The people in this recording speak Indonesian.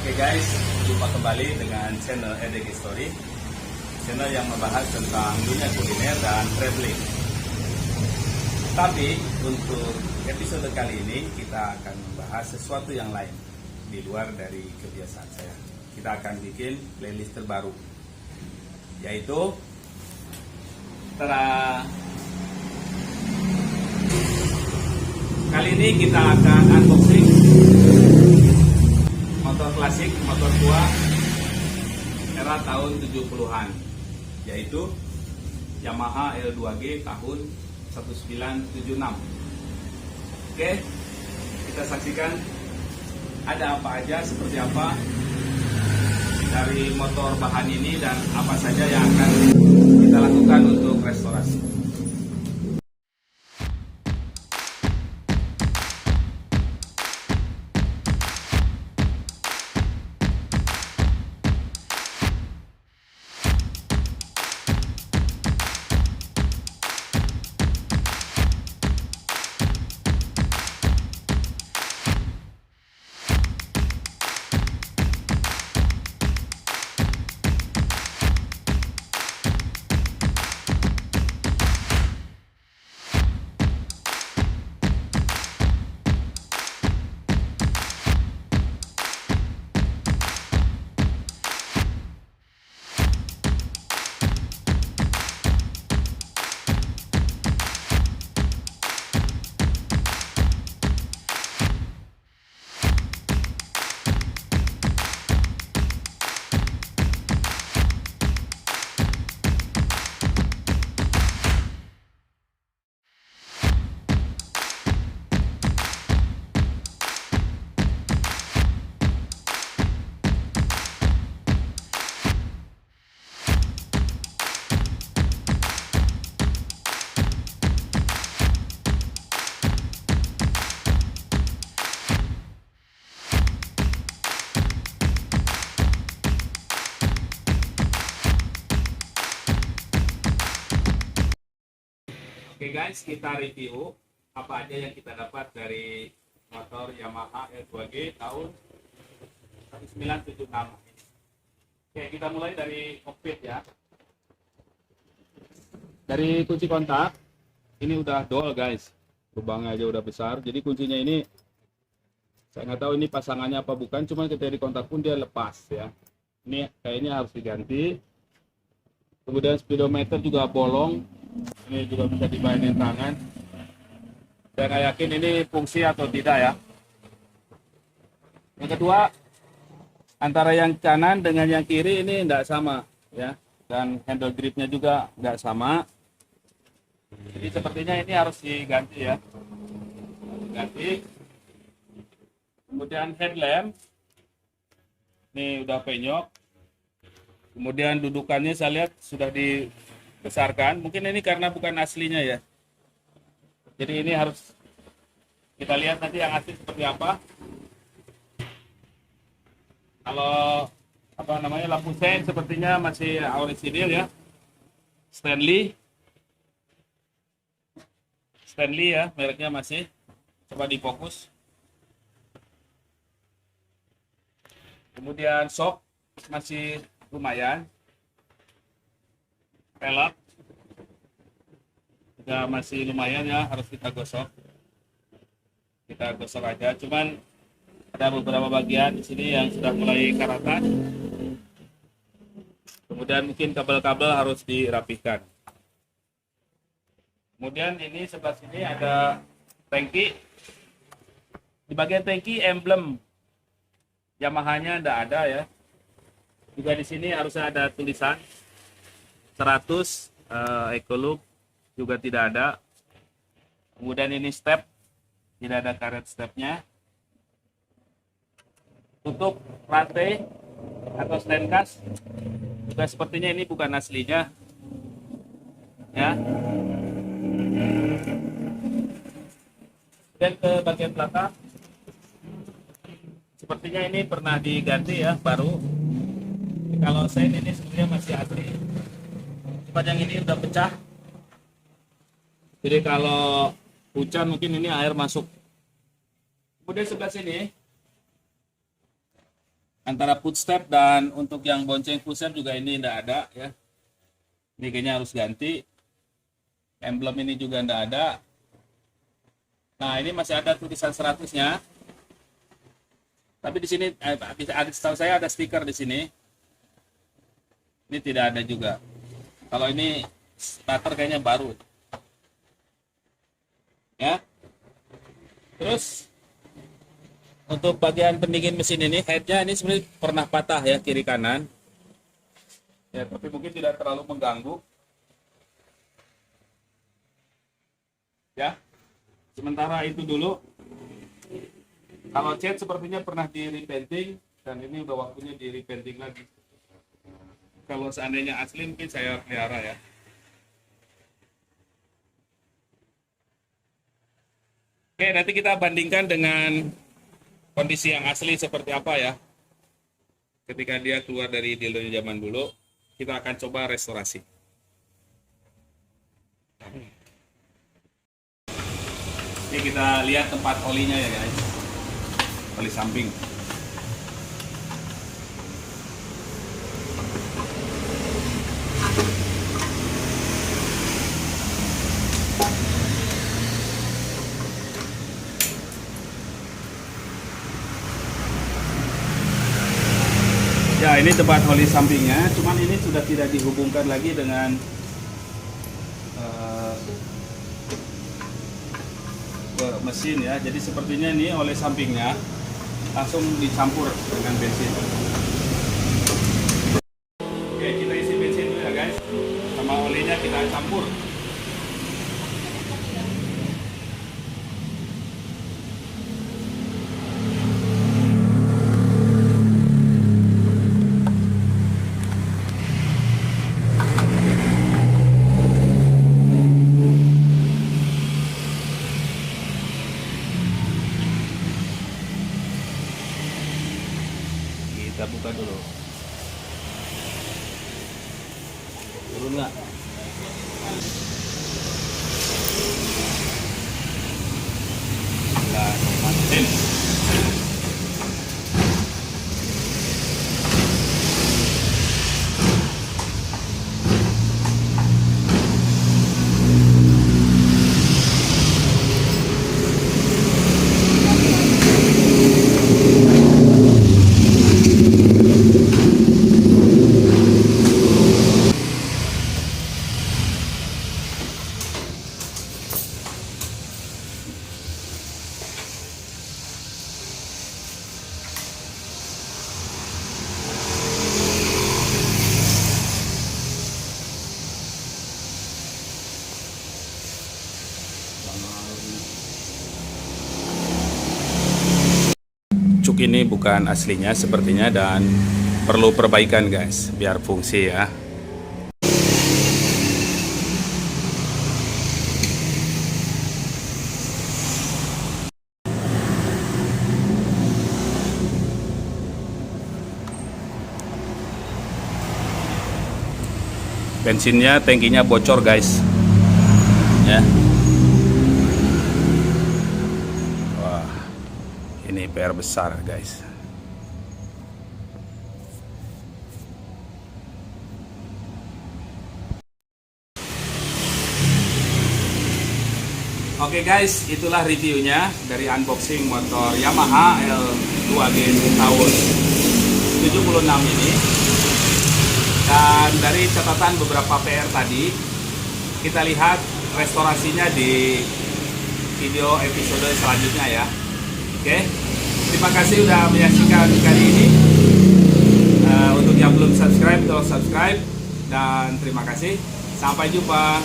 Oke guys, jumpa kembali dengan channel EDG Story, channel yang membahas tentang dunia kuliner dan traveling. Tapi untuk episode kali ini kita akan membahas sesuatu yang lain di luar dari kebiasaan saya. Kita akan bikin playlist terbaru, yaitu kali ini kita akan unboxing motor klasik, motor tua era tahun 70-an, yaitu Yamaha L2G tahun 1976. Oke, kita saksikan ada apa aja, seperti apa dari motor bahan ini dan apa saja yang akan kita lakukan untuk restorasi. Oke guys, kita review apa aja yang kita dapat dari motor Yamaha L2G tahun 1976 ini. Oke, kita mulai dari kokpit ya. Dari kunci kontak, ini udah dol guys, lubangnya aja udah besar. Jadi kuncinya ini, saya nggak tahu ini pasangannya apa bukan, cuman ketika di kontak pun dia lepas ya. Ini kayaknya harus diganti. Kemudian speedometer juga bolong. Ini juga bisa dimainin tangan. Saya nggak yakin ini fungsi atau tidak ya. Yang kedua, antara yang kanan dengan yang kiri ini tidak sama ya. Dan handle gripnya juga nggak sama. Jadi sepertinya ini harus diganti ya. Diganti. Kemudian headlamp. Ini udah penyok. Kemudian dudukannya saya lihat sudah dibesarkan. Mungkin ini karena bukan aslinya ya. Jadi ini harus kita lihat nanti yang asli seperti apa. Kalau apa namanya, lampu sen sepertinya masih orisinil ya. Stanley ya, mereknya masih. Coba difokus. Kemudian shock masih lumayan. Pelek juga masih lumayan ya, harus kita gosok. Kita gosok aja, cuman ada beberapa bagian di sini yang sudah mulai karatan. Kemudian mungkin kabel-kabel harus dirapihkan. Kemudian ini sebelah sini ada tangki. Di bagian tangki emblem Yamaha-nya tidak ada ya. Juga di sini harusnya ada tulisan 100 Ecoloop, juga tidak ada. Kemudian ini step, tidak ada karet stepnya. Tutup rantai atau stand cast juga sepertinya ini bukan aslinya ya. Dan ke bagian belakang, sepertinya ini pernah diganti ya, baru. Kalau sen ini sebenarnya masih asli, cuma yang ini udah pecah. Jadi kalau hujan mungkin ini air masuk. Kemudian sebelah sini antara footstep dan untuk yang bonceng pusat juga ini tidak ada ya. Ini kayaknya harus ganti. Emblem ini juga tidak ada. Nah, ini masih ada tulisan 100-nya. Tapi di sini setahu saya ada stiker di sini. Ini tidak ada juga. Kalau ini starter kayaknya baru. Ya. Terus untuk bagian pendingin mesin ini, headnya ini sebenarnya pernah patah ya, kiri kanan. Ya, tapi mungkin tidak terlalu mengganggu. Ya. Sementara itu dulu. Kalau cat sepertinya pernah di repainting dan ini udah waktunya di repainting lagi. Kalau seandainya asli mungkin saya pelihara ya. Oke, nanti kita bandingkan dengan kondisi yang asli seperti apa ya. Ketika dia keluar dari dealernya zaman dulu, kita akan coba restorasi. Ini kita lihat tempat olinya ya guys. Oli samping. Ya, ini tempat oli sampingnya, cuman ini sudah tidak dihubungkan lagi dengan mesin ya. Jadi sepertinya ini oli sampingnya langsung dicampur dengan bensin. Oke, kita isi bensin dulu ya guys. Sama olinya kita campur. Kita buka dulu. Turun nggak? Nah, masukin. Cuk ini bukan aslinya sepertinya dan perlu perbaikan guys biar fungsi ya. Bensinnya tangkinya bocor guys ya. Ini PR besar guys. Oke guys, itulah reviewnya dari unboxing motor Yamaha L2GS tahun 76 ini. Dan dari catatan beberapa PR tadi, kita lihat restorasinya di video episode selanjutnya ya. Oke, terima kasih udah menyaksikan kali ini. Untuk yang belum subscribe, tolong subscribe. Dan terima kasih. Sampai jumpa.